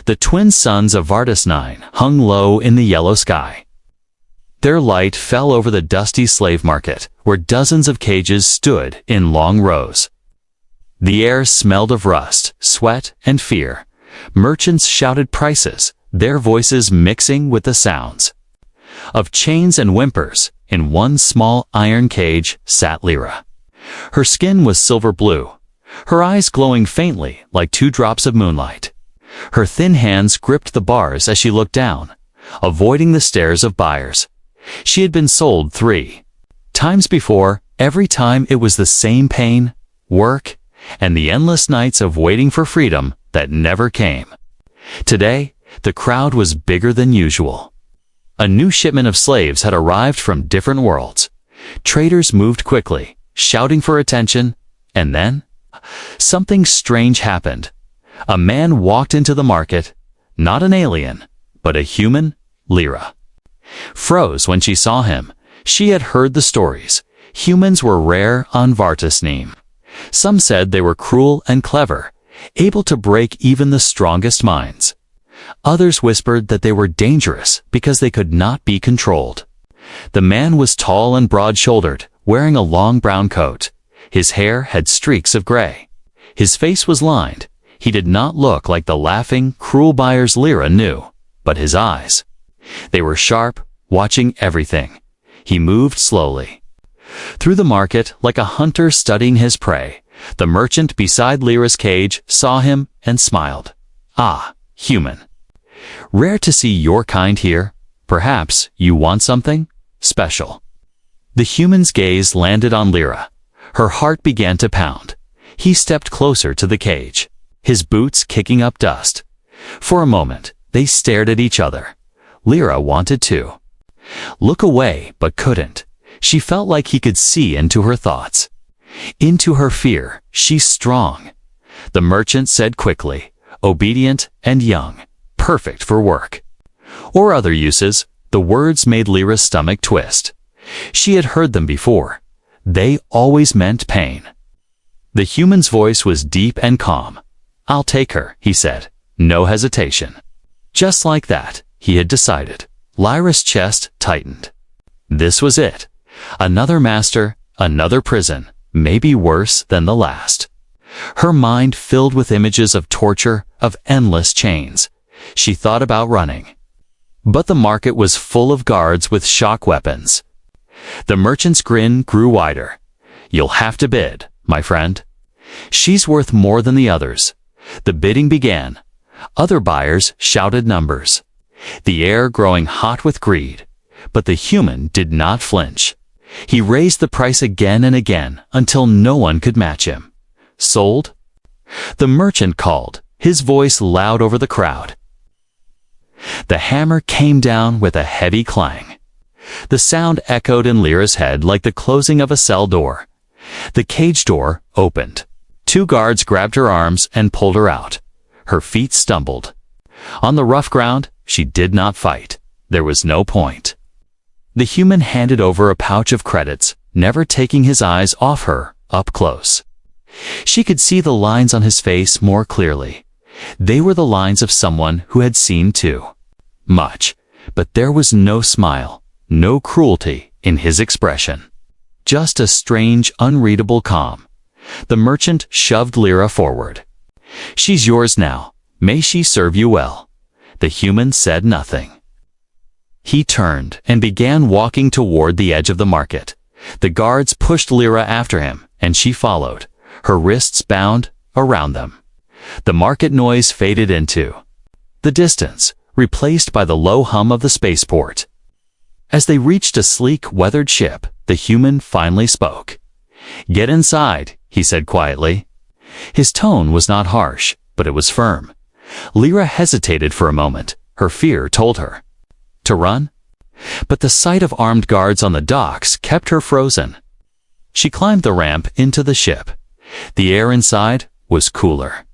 The twin suns of Vartus 9 hung low in the yellow sky. Their light fell over the dusty slave market, where dozens of cages stood in long rows. The air smelled of rust, sweat, and fear. Merchants shouted prices, their voices mixing with the sounds of chains and whimpers. In one small iron cage sat Lyra. Her skin was silver blue, her eyes glowing faintly like 2 drops of moonlight. Her thin hands gripped the bars as she looked down, avoiding the stares of buyers. She had been sold 3 times before. Every time it was the same pain, work, and the endless nights of waiting for freedom that never came. Today, the crowd was bigger than usual. A new shipment of slaves had arrived from different worlds. Traders moved quickly, shouting for attention, and then something strange happened. A man walked into the market, not an alien, but a human. Lyra froze when she saw him. She had heard the stories. Humans were rare on Vartus 9. Some said they were cruel and clever, able to break even the strongest minds. Others whispered that they were dangerous because they could not be controlled. The man was tall and broad-shouldered, wearing a long brown coat. His hair had streaks of gray. His face was lined. He did not look like the laughing, cruel buyers Lyra knew, but his eyes, they were sharp, watching everything. He moved slowly through the market like a hunter studying his prey. The merchant beside Lyra's cage saw him and smiled. "Ah, human. Rare to see your kind here. Perhaps you want something special." The human's gaze landed on Lyra. Her heart began to pound. He stepped closer to the cage, his boots kicking up dust. For a moment, they stared at each other. Lyra wanted to look away but couldn't. She felt like he could see into her thoughts, into her fear. "She's strong," the merchant said quickly, "obedient and young. Perfect for work." Or other uses. The words made Lyra's stomach twist. She had heard them before. They always meant pain. The human's voice was deep and calm. "I'll take her," he said. No hesitation. Just like that, he had decided. Lyra's chest tightened. This was it. Another master, another prison, maybe worse than the last. Her mind filled with images of torture, of endless chains. She thought about running. But the market was full of guards with shock weapons. The merchant's grin grew wider. "You'll have to bid, my friend. She's worth more than the others." The bidding began. Other buyers shouted numbers, the air growing hot with greed. But the human did not flinch. He raised the price again and again until no one could match him. "Sold?" The merchant called, his voice loud over the crowd. The hammer came down with a heavy clang. The sound echoed in Lyra's head like the closing of a cell door. The cage door opened. 2 guards grabbed her arms and pulled her out. Her feet stumbled. On the rough ground, she did not fight. There was no point. The human handed over a pouch of credits, never taking his eyes off her, up close. She could see the lines on his face more clearly. They were the lines of someone who had seen too much, but there was no smile, no cruelty in his expression. Just a strange, unreadable calm. The merchant shoved Lyra forward. "She's yours now. May she serve you well." The human said nothing. He turned and began walking toward the edge of the market. The guards pushed Lyra after him, and she followed, her wrists bound around them. The market noise faded into the distance, replaced by the low hum of the spaceport. As they reached a sleek, weathered ship, the human finally spoke. "Get inside," he said quietly. His tone was not harsh, but it was firm. Lyra hesitated for a moment. Her fear told her to run, but the sight of armed guards on the docks kept her frozen. She climbed the ramp into the ship. The air inside was cooler,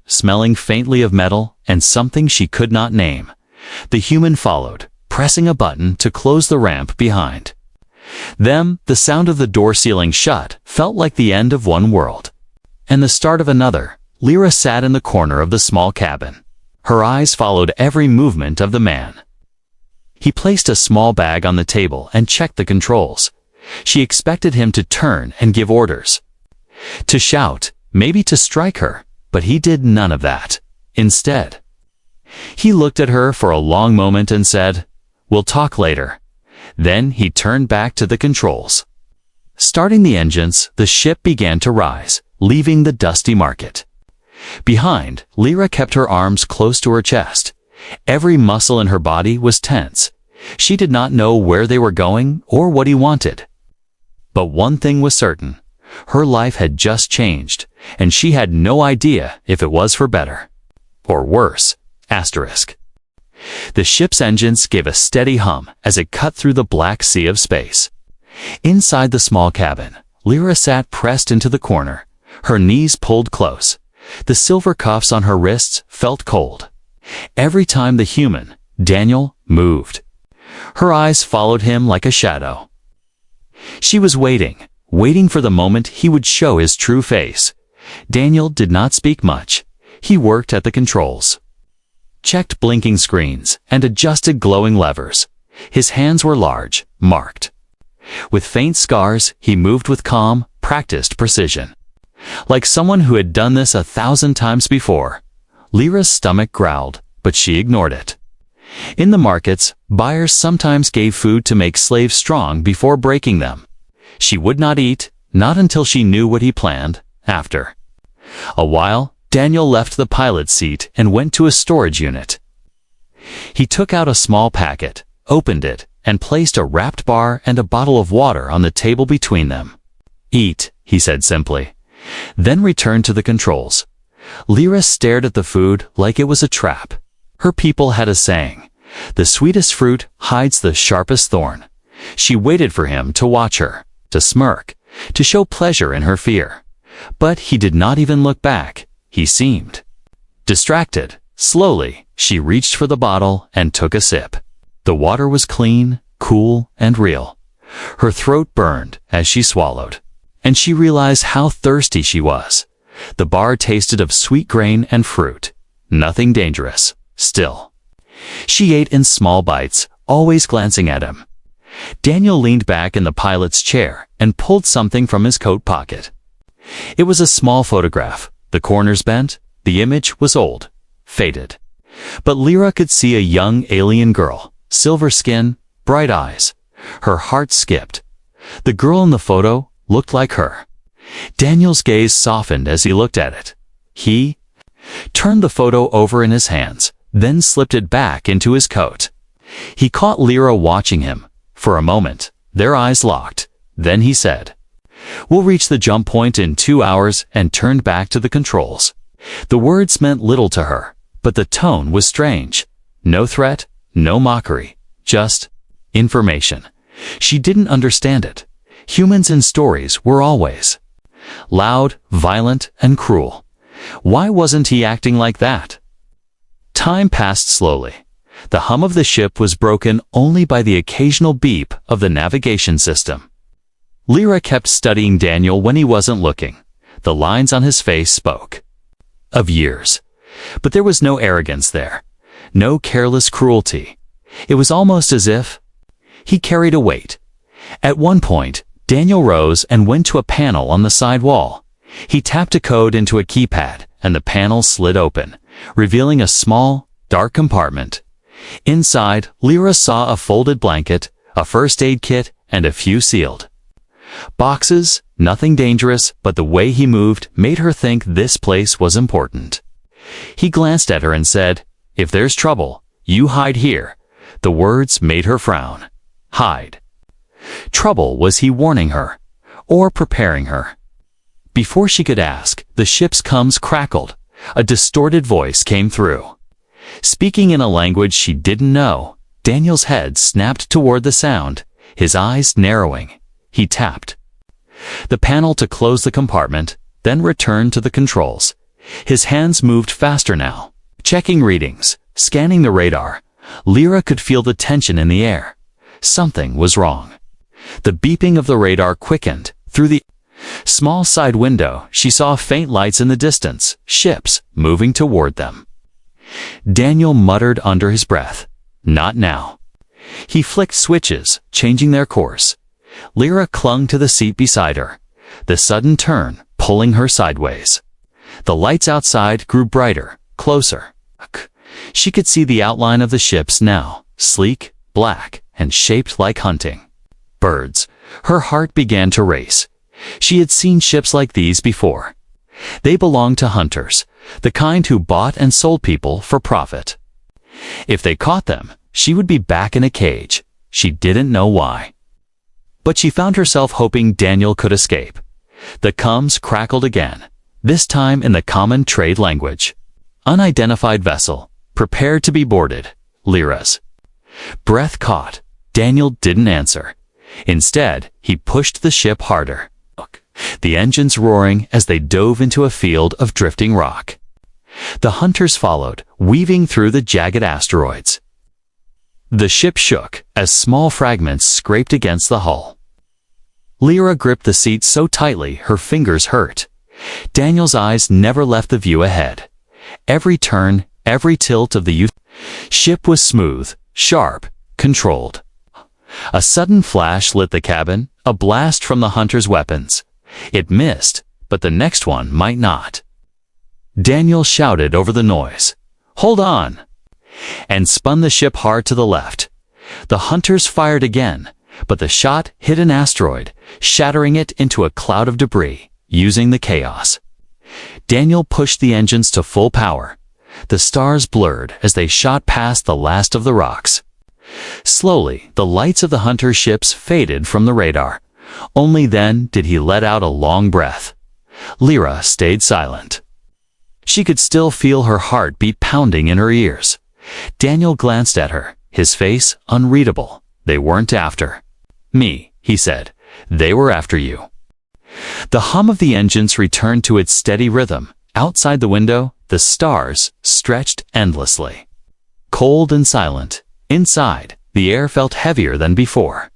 smelling faintly of metal and something she could not name. The human followed, pressing a button to close the ramp behind them. The sound of the door sealing shut felt like the end of one world and the start of another. Lyra sat in the corner of the small cabin. Her eyes followed every movement of the man. He placed a small bag on the table and checked the controls. She expected him to turn and give orders. To shout, maybe to strike her, but he did none of that. Instead, he looked at her for a long moment and said, "We'll talk later." Then he turned back to the controls. Starting the engines, the ship began to rise, leaving the dusty market. Behind, Lyra kept her arms close to her chest. Every muscle in her body was tense. She did not know where they were going or what he wanted. But one thing was certain. Her life had just changed, and she had no idea if it was for better. Or worse. Asterisk. The ship's engines gave a steady hum as it cut through the black sea of space. Inside the small cabin, Lyra sat pressed into the corner, her knees pulled close. The silver cuffs on her wrists felt cold. Every time the human, Daniel, moved, her eyes followed him like a shadow. She was waiting for the moment he would show his true face. Daniel did not speak much. He worked at the controls, checked blinking screens, and adjusted glowing levers. His hands were large, marked. With faint scars, he moved with calm, practiced precision. Like someone who had done this 1,000 times before. Lyra's stomach growled, but she ignored it. In the markets, buyers sometimes gave food to make slaves strong before breaking them. She would not eat, not until she knew what he planned. After a while, Daniel left the pilot's seat and went to a storage unit. He took out a small packet, opened it, and placed a wrapped bar and a bottle of water on the table between them. "Eat," he said simply, then returned to the controls. Lyra stared at the food like it was a trap. Her people had a saying, "The sweetest fruit hides the sharpest thorn." She waited for him to watch her, to smirk, to show pleasure in her fear. But he did not even look back. He seemed distracted. Slowly, she reached for the bottle and took a sip. The water was clean, cool, and real. Her throat burned as she swallowed, and she realized how thirsty she was. The bar tasted of sweet grain and fruit. Nothing dangerous. Still, she ate in small bites, always glancing at him. Daniel leaned back in the pilot's chair and pulled something from his coat pocket. It was a small photograph. The corners bent. The image was old, faded. But Lyra could see a young alien girl, silver skin, bright eyes. Her heart skipped. The girl in the photo looked like her. Daniel's gaze softened as he looked at it. He turned the photo over in his hands, then slipped it back into his coat. He caught Lyra watching him. For a moment, their eyes locked. Then he said, "We'll reach the jump point in 2 hours," and turned back to the controls. The words meant little to her, but the tone was strange. No threat, no mockery, just information. She didn't understand it. Humans in stories were always loud, violent, and cruel. Why wasn't he acting like that? Time passed slowly. The hum of the ship was broken only by the occasional beep of the navigation system. Lyra kept studying Daniel when he wasn't looking. The lines on his face spoke of years. But there was no arrogance there, no careless cruelty. It was almost as if he carried a weight. At one point, Daniel rose and went to a panel on the side wall. He tapped a code into a keypad, and the panel slid open, revealing a small, dark compartment. Inside, Lyra saw a folded blanket, a first aid kit, and a few sealed boxes. Nothing dangerous, but the way he moved made her think this place was important. He glanced at her and said, "If there's trouble, you hide here." The words made her frown. Hide. Trouble, was he warning her? Or preparing her? Before she could ask, the ship's comms crackled. A distorted voice came through. Speaking in a language she didn't know, Daniel's head snapped toward the sound, his eyes narrowing. He tapped the panel to close the compartment, then returned to the controls. His hands moved faster now, checking readings, scanning the radar. Lyra could feel the tension in the air. Something was wrong. The beeping of the radar quickened. Through the small side window, she saw faint lights in the distance, ships moving toward them. Daniel muttered under his breath, "Not now." He flicked switches, changing their course. Lyra clung to the seat beside her, the sudden turn pulling her sideways. The lights outside grew brighter, closer. She could see the outline of the ships now, sleek, black, and shaped like hunting birds. Her heart began to race. She had seen ships like these before. They belonged to hunters, the kind who bought and sold people for profit. If they caught them, she would be back in a cage. She didn't know why. But she found herself hoping Daniel could escape. The comms crackled again, this time in the common trade language. Unidentified vessel, prepared to be boarded. Lyra's breath caught. Daniel didn't answer. Instead, he pushed the ship harder, the engines roaring as they dove into a field of drifting rock. The hunters followed, weaving through the jagged asteroids. The ship shook as small fragments scraped against the hull. Lyra gripped the seat so tightly her fingers hurt. Daniel's eyes never left the view ahead. Every turn, every tilt of the ship was smooth, sharp, controlled. A sudden flash lit the cabin, a blast from the hunter's weapons. It missed, but the next one might not. Daniel shouted over the noise, "Hold on!" and spun the ship hard to the left. The hunters fired again, but the shot hit an asteroid, shattering it into a cloud of debris, using the chaos. Daniel pushed the engines to full power. The stars blurred as they shot past the last of the rocks. Slowly, the lights of the hunter ships faded from the radar. Only then did he let out a long breath. Lyra stayed silent. She could still feel her heart beat pounding in her ears. Daniel glanced at her, his face unreadable. "They weren't after me," he said. "They were after you." The hum of the engines returned to its steady rhythm. Outside the window, the stars stretched endlessly. Cold and silent. Inside, the air felt heavier than before.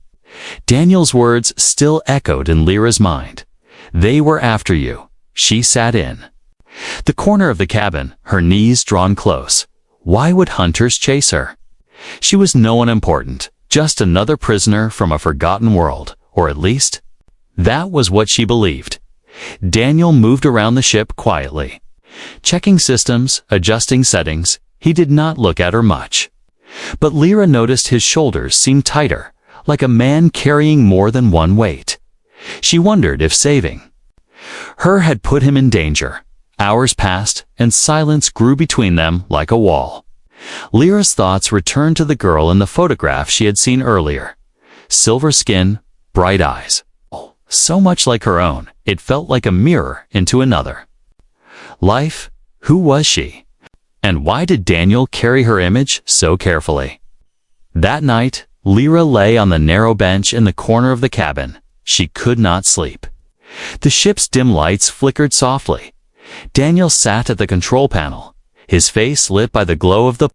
Daniel's words still echoed in Lyra's mind. "They were after you." She sat in the corner of the cabin, her knees drawn close. Why would hunters chase her? She was no one important, just another prisoner from a forgotten world, or at least, that was what she believed. Daniel moved around the ship quietly, checking systems, adjusting settings. He did not look at her much. But Lyra noticed his shoulders seemed tighter, like a man carrying more than one weight. She wondered if saving her had put him in danger. Hours passed, and silence grew between them like a wall. Lyra's thoughts returned to the girl in the photograph she had seen earlier. Silver skin, bright eyes. So much like her own, it felt like a mirror into another life. Who was she? And why did Daniel carry her image so carefully? That night, Lyra lay on the narrow bench in the corner of the cabin. She could not sleep. The ship's dim lights flickered softly. Daniel sat at the control panel, his face lit by the glow of the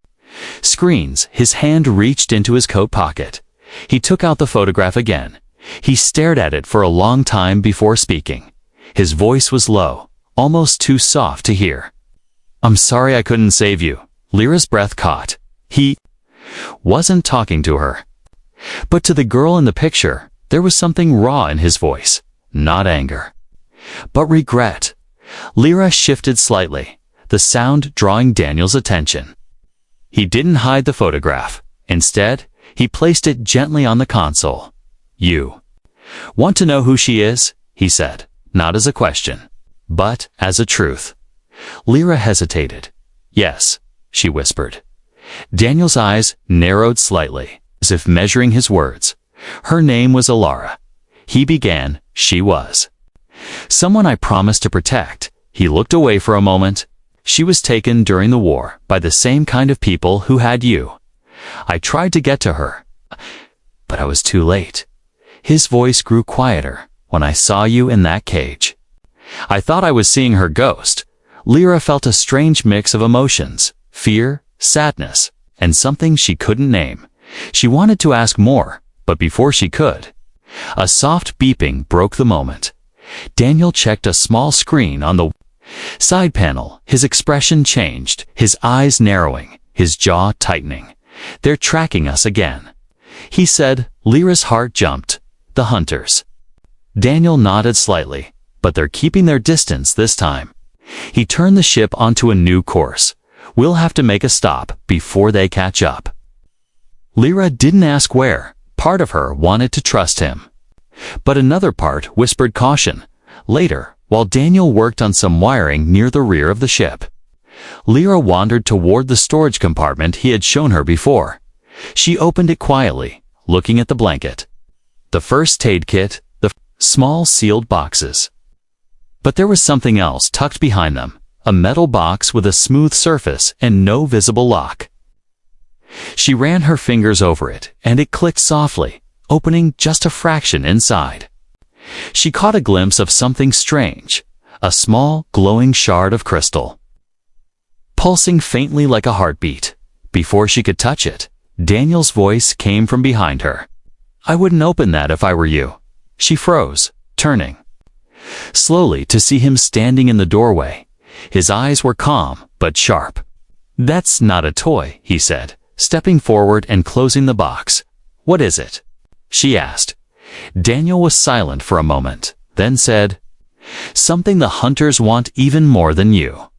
screens. His hand reached into his coat pocket. He took out the photograph again. He stared at it for a long time before speaking. His voice was low, almost too soft to hear. "I'm sorry I couldn't save you." Lyra's breath caught. He wasn't talking to her. But to the girl in the picture, there was something raw in his voice. Not anger, but regret. Lyra shifted slightly, the sound drawing Daniel's attention. He didn't hide the photograph. Instead, he placed it gently on the console. "You want to know who she is?" he said, not as a question, but as a truth. Lyra hesitated. "Yes," she whispered. Daniel's eyes narrowed slightly, as if measuring his words. Her name was Alara. He began, "She was someone I promised to protect." He looked away for a moment. "She was taken during the war by the same kind of people who had you. I tried to get to her, but I was too late." His voice grew quieter. "When I saw you in that cage, I thought I was seeing her ghost." Lyra felt a strange mix of emotions, fear, sadness, and something she couldn't name. She wanted to ask more, but before she could, a soft beeping broke the moment. Daniel checked a small screen on the Side panel, his expression changed, his eyes narrowing, his jaw tightening. "They're tracking us again," he said. Lyra's heart jumped. "The hunters." Daniel nodded slightly, "But they're keeping their distance this time." He turned the ship onto a new course. "We'll have to make a stop before they catch up." Lyra didn't ask where. Part of her wanted to trust him. But another part whispered caution. Later, while Daniel worked on some wiring near the rear of the ship, Lyra wandered toward the storage compartment he had shown her before. She opened it quietly, looking at the blanket, the first aid kit, the small sealed boxes. But there was something else tucked behind them, a metal box with a smooth surface and no visible lock. She ran her fingers over it, and it clicked softly, opening just a fraction inside. She caught a glimpse of something strange, a small, glowing shard of crystal, pulsing faintly like a heartbeat. Before she could touch it, Daniel's voice came from behind her. "I wouldn't open that if I were you." She froze, turning slowly to see him standing in the doorway. His eyes were calm but sharp. "That's not a toy," he said, stepping forward and closing the box. "What is it?" she asked. Daniel was silent for a moment, then said, "Something the hunters want even more than you."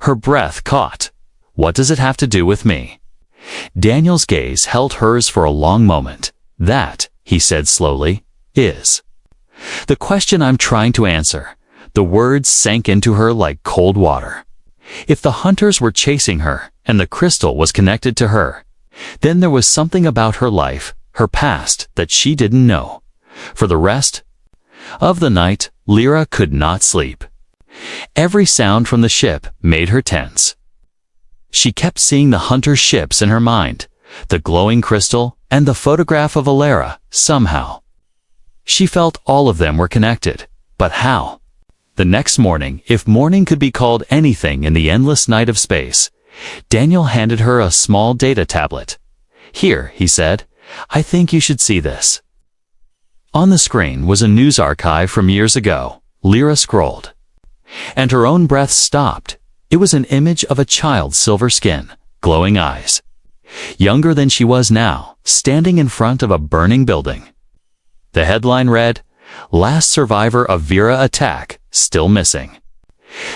Her breath caught. "What does it have to do with me?" Daniel's gaze held hers for a long moment. "That," he said slowly, "is the question I'm trying to answer." The words sank into her like cold water. If the hunters were chasing her, and the crystal was connected to her, then there was something about her life, her past, that she didn't know. For the rest of the night, Lyra could not sleep. Every sound from the ship made her tense. She kept seeing the hunter ships in her mind, the glowing crystal, and the photograph of Alara. Somehow, she felt all of them were connected. But how? The next morning, if morning could be called anything in the endless night of space, Daniel handed her a small data tablet. "Here," he said, "I think you should see this." On the screen was a news archive from years ago. Lyra scrolled, and her own breath stopped. It was an image of a child's silver skin, glowing eyes, younger than she was now, standing in front of a burning building. The headline read, "Last survivor of Vera attack, still missing."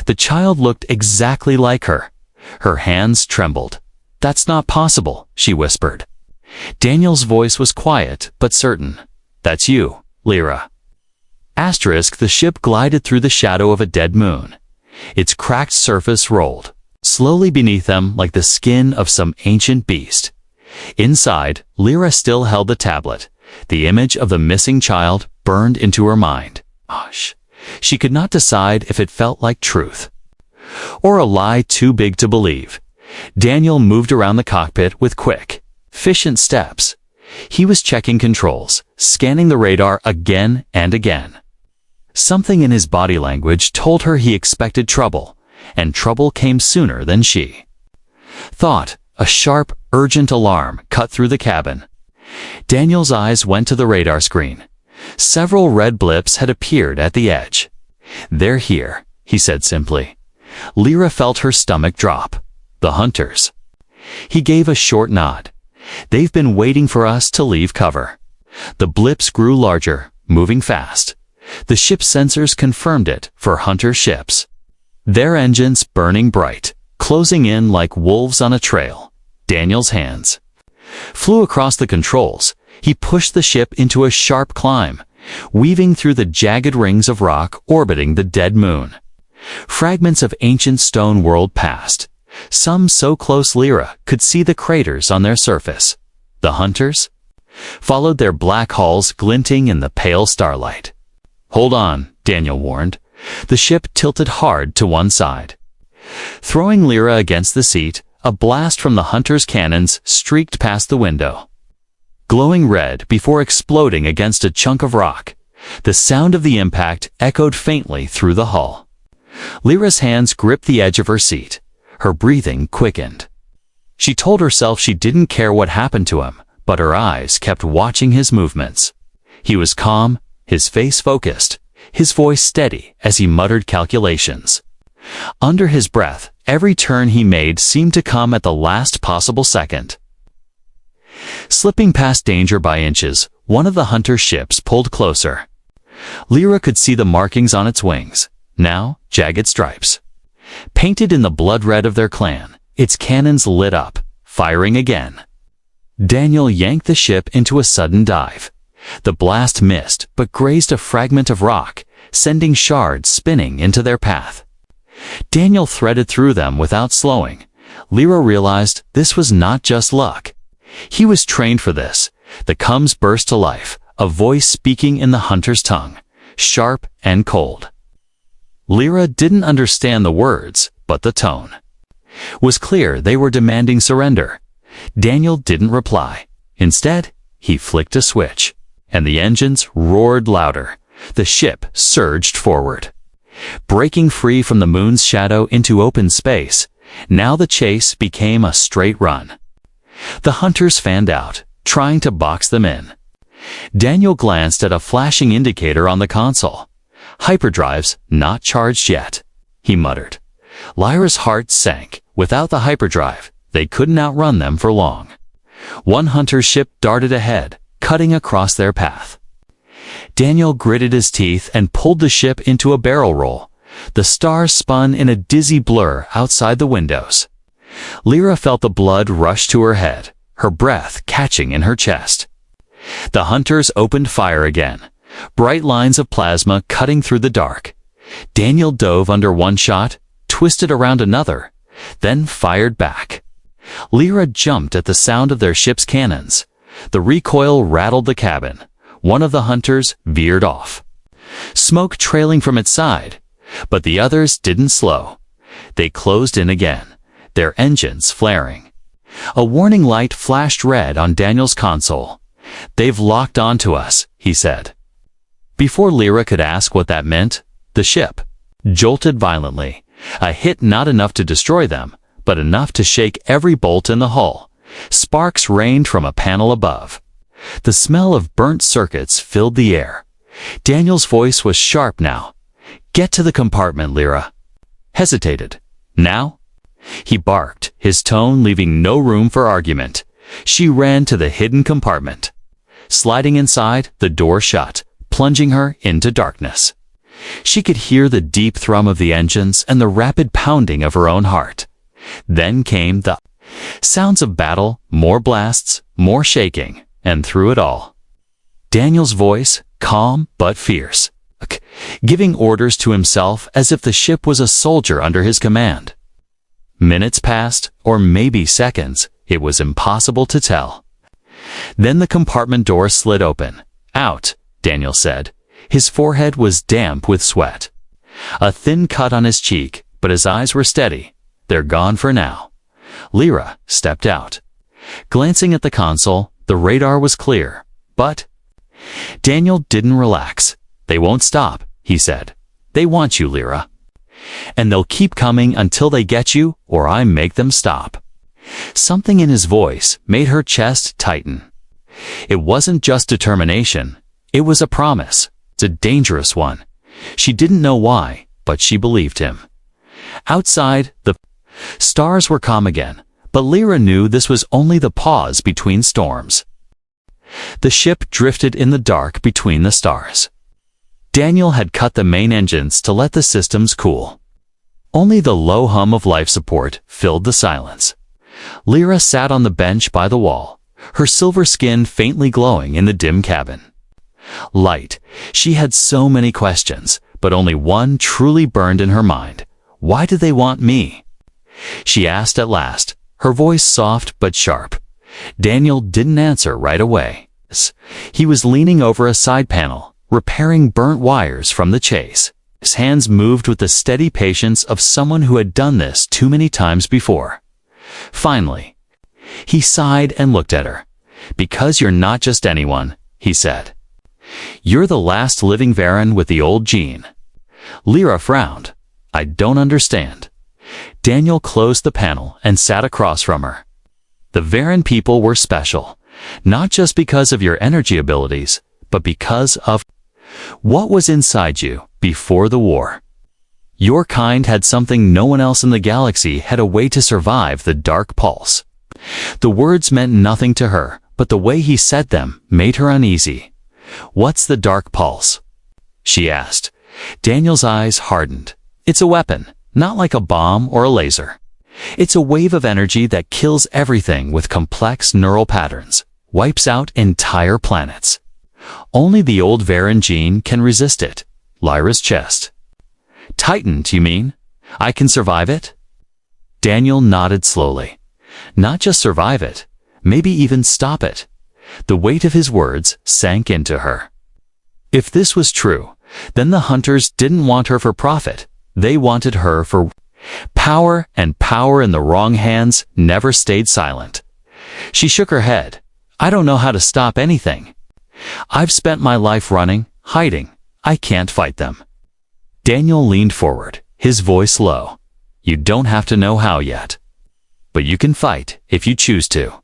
The child looked exactly like her. Her hands trembled. "That's not possible," she whispered. Daniel's voice was quiet but certain. "That's you, Lyra." Asterisk, the ship glided through the shadow of a dead moon. Its cracked surface rolled slowly beneath them like the skin of some ancient beast. Inside, Lyra still held the tablet. The image of the missing child burned into her mind. Hush. She could not decide if it felt like truth or a lie too big to believe. Daniel moved around the cockpit with quick, efficient steps. He was checking controls, scanning the radar again and again. Something in his body language told her he expected trouble, and trouble came sooner than she thought. A sharp, urgent alarm cut through the cabin. Daniel's eyes went to the radar screen. Several red blips had appeared at the edge. "They're here," he said simply. Lyra felt her stomach drop. "The hunters." He gave a short nod. "They've been waiting for us to leave cover." The blips grew larger, moving fast. The ship's sensors confirmed it for hunter ships, their engines burning bright, closing in like wolves on a trail. Daniel's hands flew across the controls. He pushed the ship into a sharp climb, weaving through the jagged rings of rock orbiting the dead moon. Fragments of ancient stone whirled past, some so close Lyra could see the craters on their surface. The hunters followed their black hulls glinting in the pale starlight. "Hold on," Daniel warned. The ship tilted hard to one side, throwing Lyra against the seat. A blast from the hunter's cannons streaked past the window, glowing red before exploding against a chunk of rock. The sound of the impact echoed faintly through the hull. Lyra's hands gripped the edge of her seat. Her breathing quickened. She told herself she didn't care what happened to him, but her eyes kept watching his movements. He was calm, his face focused, his voice steady as he muttered calculations. Under his breath, every turn he made seemed to come at the last possible second. Slipping past danger by inches, one of the hunter's ships pulled closer. Lyra could see the markings on its wings, now jagged stripes. Painted in the blood red of their clan, its cannons lit up, firing again. Daniel yanked the ship into a sudden dive. The blast missed but grazed a fragment of rock, sending shards spinning into their path. Daniel threaded through them without slowing. Lyra realized this was not just luck. He was trained for this. The Cums burst to life, a voice speaking in the hunter's tongue, sharp and cold. Lyra didn't understand the words, but the tone. It was clear they were demanding surrender. Daniel didn't reply. Instead, he flicked a switch, and the engines roared louder. The ship surged forward. Breaking free from the moon's shadow into open space, now the chase became a straight run. The hunters fanned out, trying to box them in. Daniel glanced at a flashing indicator on the console. Hyperdrives not charged yet, he muttered. Lyra's heart sank. Without the hyperdrive, they couldn't outrun them for long. One hunter's ship darted ahead, cutting across their path. Daniel gritted his teeth and pulled the ship into a barrel roll. The stars spun in a dizzy blur outside the windows. Lyra felt the blood rush to her head, her breath catching in her chest. The hunters opened fire again, bright lines of plasma cutting through the dark. Daniel dove under one shot, twisted around another, then fired back. Lyra jumped at the sound of their ship's cannons. The recoil rattled the cabin. One of the hunters veered off, smoke trailing from its side, but the others didn't slow. They closed in again, their engines flaring. A warning light flashed red on Daniel's console. "They've locked onto us," he said. Before Lyra could ask what that meant, the ship jolted violently, a hit not enough to destroy them, but enough to shake every bolt in the hull. Sparks rained from a panel above. The smell of burnt circuits filled the air. Daniel's voice was sharp now. "Get to the compartment, Lyra." Hesitated. "Now?" He barked, his tone leaving no room for argument. She ran to the hidden compartment. Sliding inside, the door shut, plunging her into darkness. She could hear the deep thrum of the engines and the rapid pounding of her own heart. Then came the sounds of battle, more blasts, more shaking, and through it all, Daniel's voice, calm but fierce, giving orders to himself as if the ship was a soldier under his command. Minutes passed, or maybe seconds, it was impossible to tell. Then the compartment door slid open. "Out," Daniel said. His forehead was damp with sweat. A thin cut on his cheek, but his eyes were steady. "They're gone for now." Lyra stepped out. Glancing at the console, the radar was clear, but Daniel didn't relax. "They won't stop," he said. "They want you, Lyra. And they'll keep coming until they get you, or I make them stop." Something in his voice made her chest tighten. It wasn't just determination, it was a promise. It's a dangerous one. She didn't know why, but she believed him. Outside, the stars were calm again, but Lyra knew this was only the pause between storms. The ship drifted in the dark between the stars. Daniel had cut the main engines to let the systems cool. Only the low hum of life support filled the silence. Lyra sat on the bench by the wall, her silver skin faintly glowing in the dim cabin. Light. She had so many questions, but only one truly burned in her mind. "Why do they want me?" She asked at last, her voice soft but sharp. Daniel didn't answer right away. He was leaning over a side panel, repairing burnt wires from the chase. His hands moved with the steady patience of someone who had done this too many times before. Finally, he sighed and looked at her. "Because you're not just anyone," he said. "You're the last living Varen with the old gene." Lyra frowned. "I don't understand." Daniel closed the panel and sat across from her. "The Varen people were special, not just because of your energy abilities, but because of what was inside you before the war. Your kind had something no one else in the galaxy had a way to survive the dark pulse. The words meant nothing to her, but the way he said them made her uneasy. What's the dark pulse? She asked. Daniel's eyes hardened. It's a weapon, not like a bomb or a laser. It's a wave of energy that kills everything with complex neural patterns, wipes out entire planets. Only the old Varen gene can resist it. Lyra's chest. Tightened, you mean? I can survive it? Daniel nodded slowly. Not just survive it, maybe even stop it. The weight of his words sank into her. If this was true, then the hunters didn't want her for profit. They wanted her for power, and power in the wrong hands never stayed silent. She shook her head. I don't know how to stop anything. I've spent my life running, hiding. I can't fight them. Daniel leaned forward, his voice low. You don't have to know how yet. But you can fight if you choose to.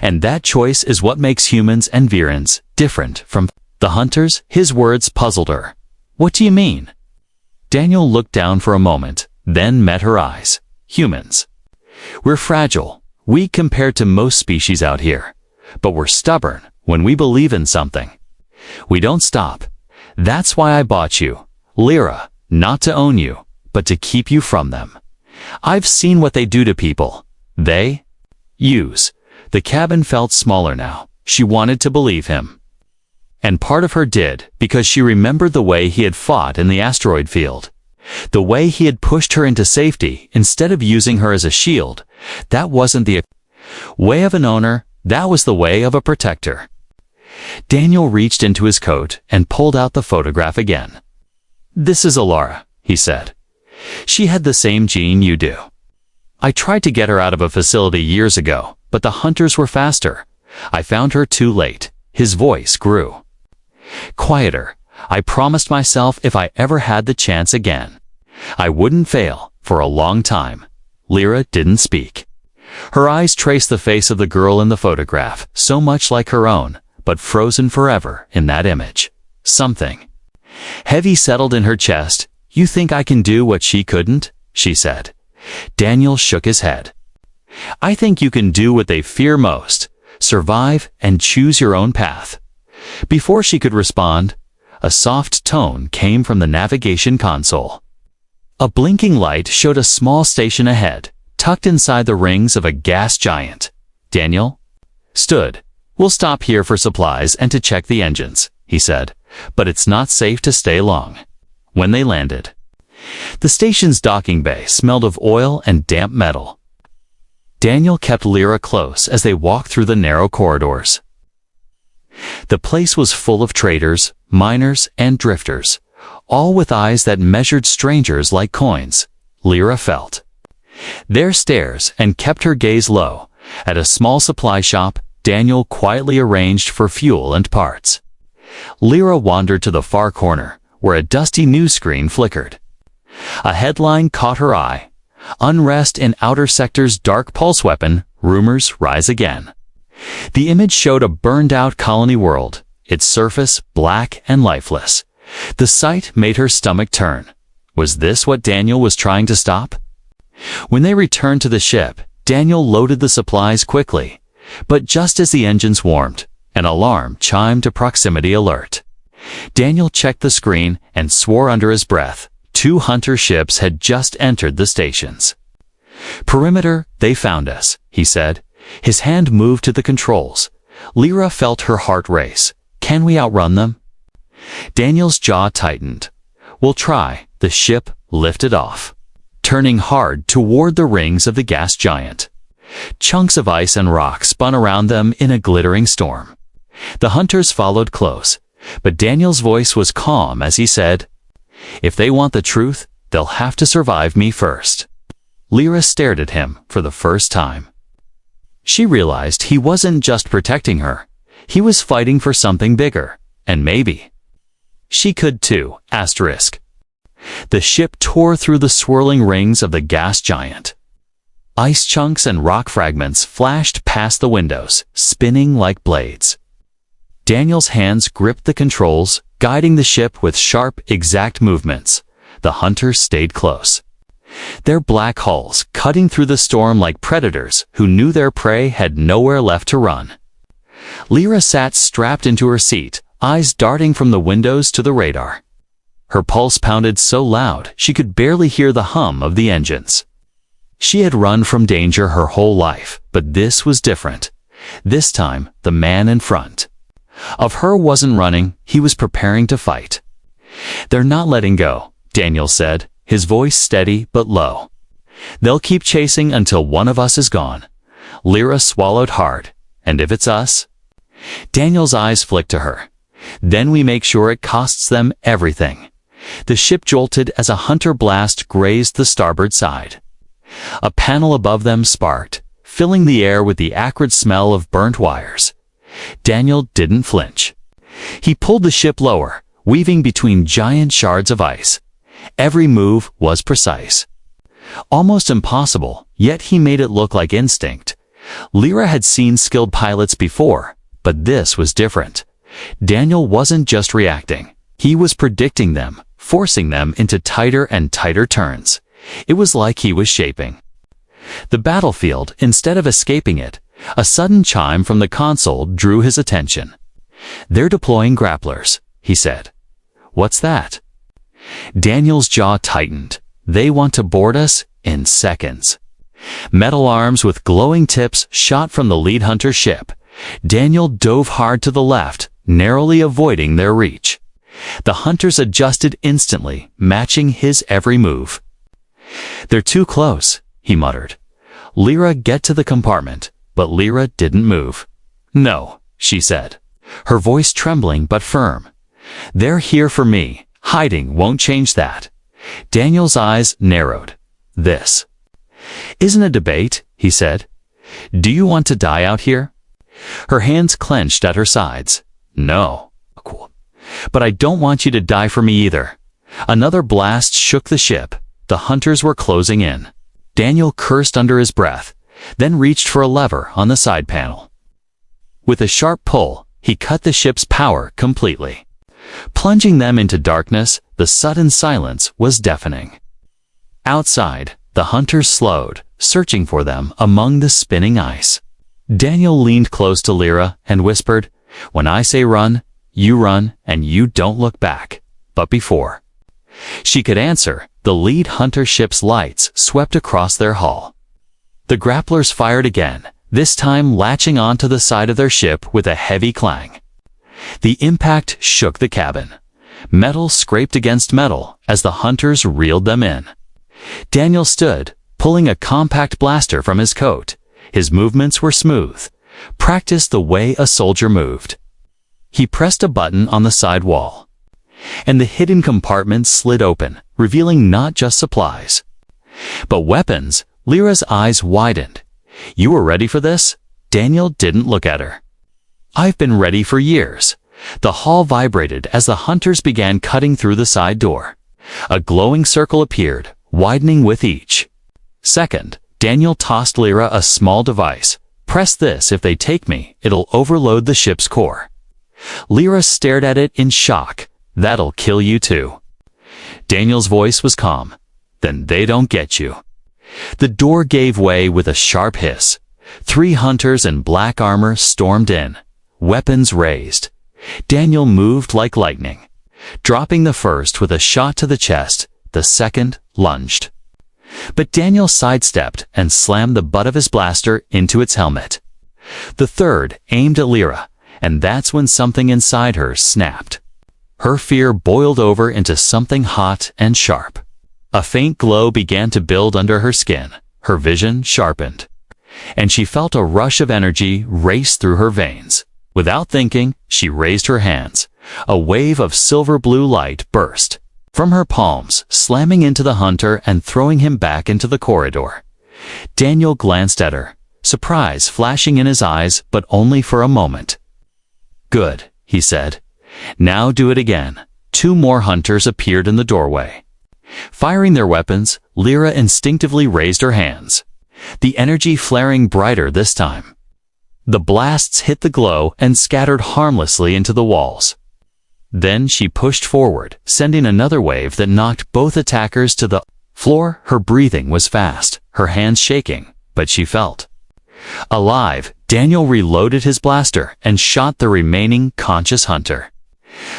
And that choice is what makes humans and Varens different from the hunters. His words puzzled her. What do you mean? Daniel looked down for a moment, then met her eyes. Humans. We're fragile, weak compared to most species out here. But we're stubborn when we believe in something. We don't stop. That's why I bought you, Lyra, not to own you, but to keep you from them. I've seen what they do to people. They use. The cabin felt smaller now. She wanted to believe him. And part of her did, because she remembered the way he had fought in the asteroid field. The way he had pushed her into safety instead of using her as a shield. That wasn't the way of an owner, that was the way of a protector. Daniel reached into his coat and pulled out the photograph again. This is Alara, he said. She had the same gene you do. I tried to get her out of a facility years ago, but the hunters were faster. I found her too late. His voice grew. Quieter. I promised myself if I ever had the chance again, I wouldn't fail for a long time. Lyra didn't speak. Her eyes traced the face of the girl in the photograph, so much like her own, but frozen forever in that image. Something heavy settled in her chest. You think I can do what she couldn't? She said. Daniel shook his head. I think you can do what they fear most. Survive and choose your own path. Before she could respond, a soft tone came from the navigation console. A blinking light showed a small station ahead, tucked inside the rings of a gas giant. Daniel stood. We'll stop here for supplies and to check the engines, he said, but it's not safe to stay long. When they landed, the station's docking bay smelled of oil and damp metal. Daniel kept Lyra close as they walked through the narrow corridors. The place was full of traders, miners, and drifters, all with eyes that measured strangers like coins. Lyra felt their stares and kept her gaze low. At a small supply shop, Daniel quietly arranged for fuel and parts. Lyra wandered to the far corner, where a dusty news screen flickered. A headline caught her eye. Unrest in outer sector's dark pulse weapon, rumors rise again. The image showed a burned-out colony world, its surface black and lifeless. The sight made her stomach turn. Was this what Daniel was trying to stop? When they returned to the ship, Daniel loaded the supplies quickly. But just as the engines warmed, an alarm chimed a proximity alert. Daniel checked the screen and swore under his breath. 2 hunter ships had just entered the stations. Perimeter, they found us, he said. His hand moved to the controls. Lyra felt her heart race. Can we outrun them? Daniel's jaw tightened. We'll try. The ship lifted off, turning hard toward the rings of the gas giant. Chunks of ice and rock spun around them in a glittering storm. The hunters followed close, but Daniel's voice was calm as he said, if they want the truth, they'll have to survive me first. Lyra stared at him for the first time. She realized he wasn't just protecting her. He was fighting for something bigger, and maybe she could too. The ship tore through the swirling rings of the gas giant. Ice chunks and rock fragments flashed past the windows, spinning like blades. Daniel's hands gripped the controls, guiding the ship with sharp, exact movements. The hunters stayed close. Their black hulls cutting through the storm like predators who knew their prey had nowhere left to run. Lyra sat strapped into her seat, eyes darting from the windows to the radar. Her pulse pounded so loud she could barely hear the hum of the engines. She had run from danger her whole life, but this was different. This time, the man in front of her wasn't running, he was preparing to fight. "They're not letting go," Daniel said, his voice steady but low. "They'll keep chasing until one of us is gone." Lyra swallowed hard. "And if it's us?" Daniel's eyes flicked to her. "Then we make sure it costs them everything." The ship jolted as a hunter blast grazed the starboard side. A panel above them sparked, filling the air with the acrid smell of burnt wires. Daniel didn't flinch. He pulled the ship lower, weaving between giant shards of ice. Every move was precise. Almost impossible, yet he made it look like instinct. Lyra had seen skilled pilots before, but this was different. Daniel wasn't just reacting. He was predicting them, forcing them into tighter and tighter turns. It was like he was shaping the battlefield instead of escaping it. A sudden chime from the console drew his attention. "They're deploying grapplers," he said. "What's that?" Daniel's jaw tightened. "They want to board us in seconds." Metal arms with glowing tips shot from the lead hunter ship. Daniel dove hard to the left, narrowly avoiding their reach. The hunters adjusted instantly, matching his every move. "They're too close," he muttered. "Lyra, get to the compartment." But Lyra didn't move. "No," she said, her voice trembling but firm. "They're here for me. Hiding won't change that." Daniel's eyes narrowed. "This isn't a debate," he said. "Do you want to die out here?" Her hands clenched at her sides. "No. But I don't want you to die for me either." Another blast shook the ship. The hunters were closing in. Daniel cursed under his breath, then reached for a lever on the side panel. With a sharp pull, he cut the ship's power completely. Plunging them into darkness, the sudden silence was deafening. Outside, the hunters slowed, searching for them among the spinning ice. Daniel leaned close to Lyra and whispered, "When I say run, you run and you don't look back." But before she could answer, the lead hunter ship's lights swept across their hull. The grapplers fired again, this time latching onto the side of their ship with a heavy clang. The impact shook the cabin. Metal scraped against metal as the hunters reeled them in. Daniel stood, pulling a compact blaster from his coat. His movements were smooth, practiced the way a soldier moved. He pressed a button on the side wall, and the hidden compartment slid open, revealing not just supplies, but weapons. Lyra's eyes widened. "You were ready for this?" Daniel didn't look at her. "I've been ready for years." The hull vibrated as the hunters began cutting through the side door. A glowing circle appeared, widening with each second. Daniel tossed Lyra a small device. "Press this. If they take me, it'll overload the ship's core." Lyra stared at it in shock. "That'll kill you too." Daniel's voice was calm. "Then they don't get you." The door gave way with a sharp hiss. 3 hunters in black armor stormed in, weapons raised. Daniel moved like lightning, dropping the first with a shot to the chest. The second lunged. But Daniel sidestepped and slammed the butt of his blaster into its helmet. The third aimed at Lyra, and that's when something inside her snapped. Her fear boiled over into something hot and sharp. A faint glow began to build under her skin. Her vision sharpened, and she felt a rush of energy race through her veins. Without thinking, she raised her hands. A wave of silver-blue light burst from her palms, slamming into the hunter and throwing him back into the corridor. Daniel glanced at her, surprise flashing in his eyes, but only for a moment. "Good," he said. "Now do it again." 2 more hunters appeared in the doorway. Firing their weapons, Lyra instinctively raised her hands, the energy flaring brighter this time. The blasts hit the glow and scattered harmlessly into the walls. Then she pushed forward, sending another wave that knocked both attackers to the floor. Her breathing was fast, her hands shaking, but she felt alive. Daniel reloaded his blaster and shot the remaining conscious hunter.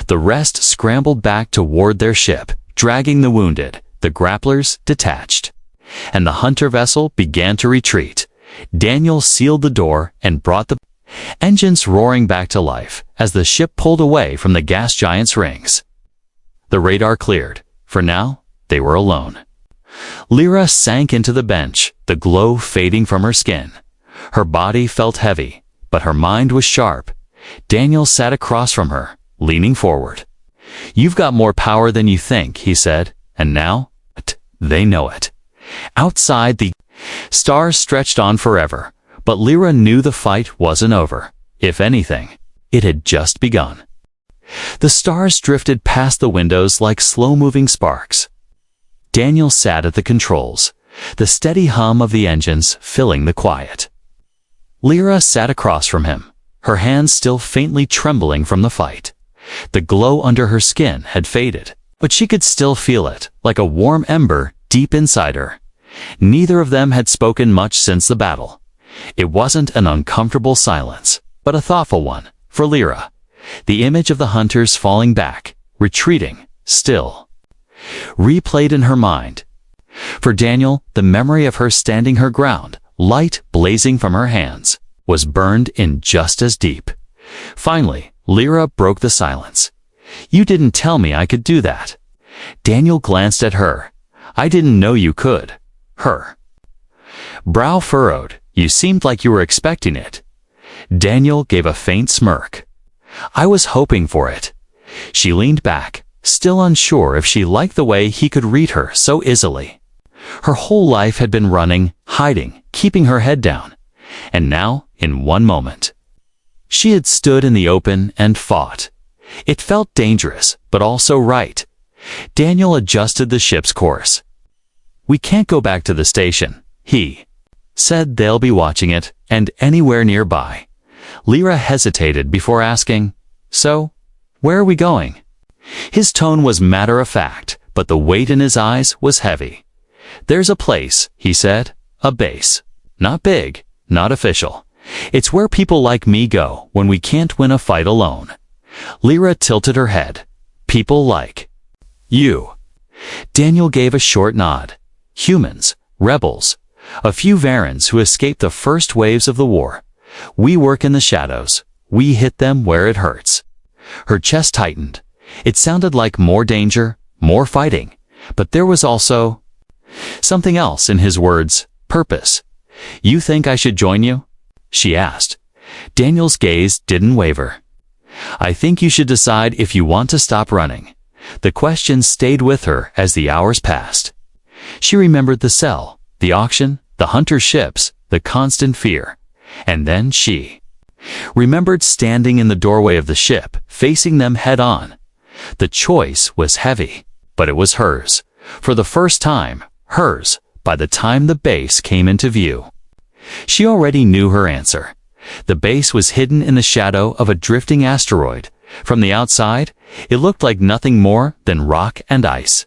The rest scrambled back toward their ship, dragging the wounded. The grapplers detached, and the hunter vessel began to retreat. Daniel sealed the door and brought the engines roaring back to life as the ship pulled away from the gas giant's rings. The radar cleared. For now, they were alone. Lyra sank into the bench, the glow fading from her skin. Her body felt heavy, but her mind was sharp. Daniel sat across from her, leaning forward. "You've got more power than you think," he said, "and now, they know it." Outside, the stars stretched on forever, but Lyra knew the fight wasn't over. If anything, it had just begun. The stars drifted past the windows like slow-moving sparks. Daniel sat at the controls, the steady hum of the engines filling the quiet. Lyra sat across from him, her hands still faintly trembling from the fight. The glow under her skin had faded, but she could still feel it, like a warm ember deep inside her. Neither of them had spoken much since the battle. It wasn't an uncomfortable silence, but a thoughtful one. For Lyra, the image of the hunters falling back, retreating, still replayed in her mind. For Daniel, the memory of her standing her ground, light blazing from her hands, was burned in just as deep. Finally, Lyra broke the silence. "You didn't tell me I could do that." Daniel glanced at her. "I didn't know you could." Her brow furrowed. "You seemed like you were expecting it." Daniel gave a faint smirk. "I was hoping for it." She leaned back, still unsure if she liked the way he could read her so easily. Her whole life had been running, hiding, keeping her head down. And now, in one moment, she had stood in the open and fought. It felt dangerous, but also right. Daniel adjusted the ship's course. "We can't go back to the station," he said. "They'll be watching it, and anywhere nearby." Lyra hesitated before asking, "So, where are we going?" His tone was matter-of-fact, but the weight in his eyes was heavy. "There's a place," he said, "a base. Not big, not official. It's where people like me go when we can't win a fight alone." Lyra tilted her head. "People like you." Daniel gave a short nod. "Humans, rebels, a few Varens who escaped the first waves of the war. We work in the shadows. We hit them where it hurts." Her chest tightened. It sounded like more danger, more fighting, but there was also something else in his words: purpose. "You think I should join you?" she asked. Daniel's gaze didn't waver. "I think you should decide if you want to stop running." The question stayed with her as the hours passed. She remembered the cell, the auction, the hunter ships, the constant fear. And then she remembered standing in the doorway of the ship, facing them head-on. The choice was heavy, but it was hers. For the first time, hers, by the time the base came into view. She already knew her answer. The base was hidden in the shadow of a drifting asteroid. From the outside, it looked like nothing more than rock and ice.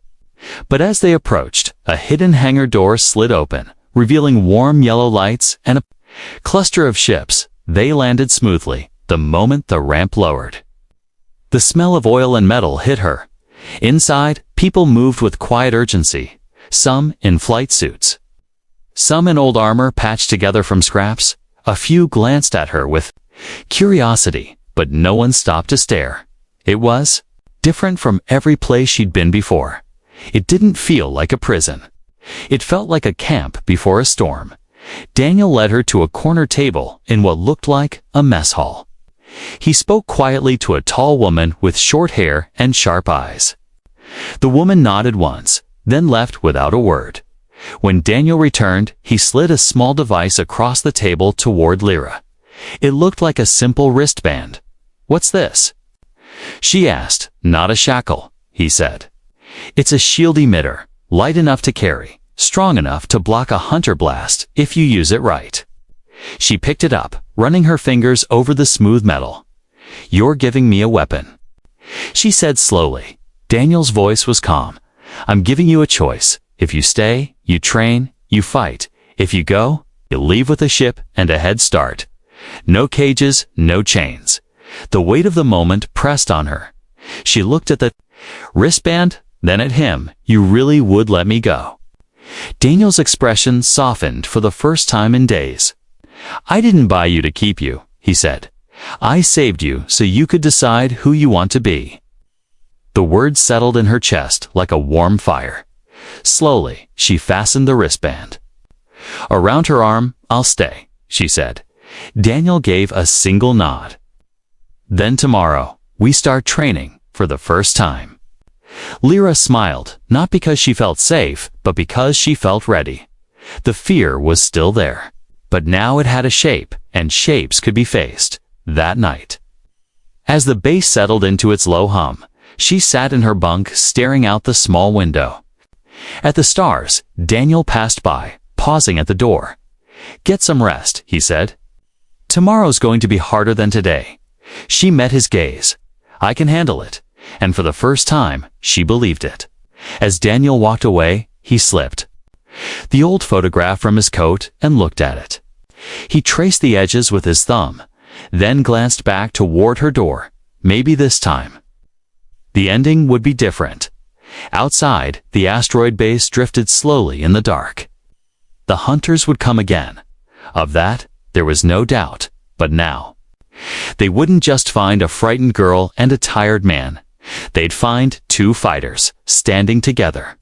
But as they approached, a hidden hangar door slid open, revealing warm yellow lights and a cluster of ships. They landed smoothly the moment the ramp lowered. The smell of oil and metal hit her. Inside, people moved with quiet urgency, some in flight suits, some in old armor patched together from scraps. A few glanced at her with curiosity, but no one stopped to stare. It was different from every place she'd been before. It didn't feel like a prison. It felt like a camp before a storm. Daniel led her to a corner table in what looked like a mess hall. He spoke quietly to a tall woman with short hair and sharp eyes. The woman nodded once, then left without a word. When Daniel returned, he slid a small device across the table toward Lyra. It looked like a simple wristband. "What's this?" she asked. "Not a shackle," he said. "It's a shield emitter, light enough to carry, strong enough to block a hunter blast if you use it right." She picked it up, running her fingers over the smooth metal. "You're giving me a weapon." She said slowly. Daniel's voice was calm. I'm giving you a choice. If you stay, you train, you fight. If you go, you leave with a ship and a head start. No cages, no chains. The weight of the moment pressed on her. She looked at the wristband, then at him. You really would let me go? Daniel's expression softened for the first time in days. I didn't buy you to keep you, he said. I saved you so you could decide who you want to be. The words settled in her chest like a warm fire. Slowly, she fastened the wristband. Around her arm, I'll stay, she said. Daniel gave a single nod. Then tomorrow, we start training for the first time. Lyra smiled, not because she felt safe, but because she felt ready. The fear was still there, but now it had a shape, and shapes could be faced. That night, as the base settled into its low hum, she sat in her bunk staring out the small window. At the stars, Daniel passed by, pausing at the door. Get some rest, he said. Tomorrow's going to be harder than today. She met his gaze. I can handle it. And for the first time, she believed it. As Daniel walked away, he slipped the old photograph from his coat and looked at it. He traced the edges with his thumb, then glanced back toward her door. Maybe this time the ending would be different. Outside, the asteroid base drifted slowly in the dark. The hunters would come again. Of that, there was no doubt. But now, they wouldn't just find a frightened girl and a tired man. They'd find two fighters standing together.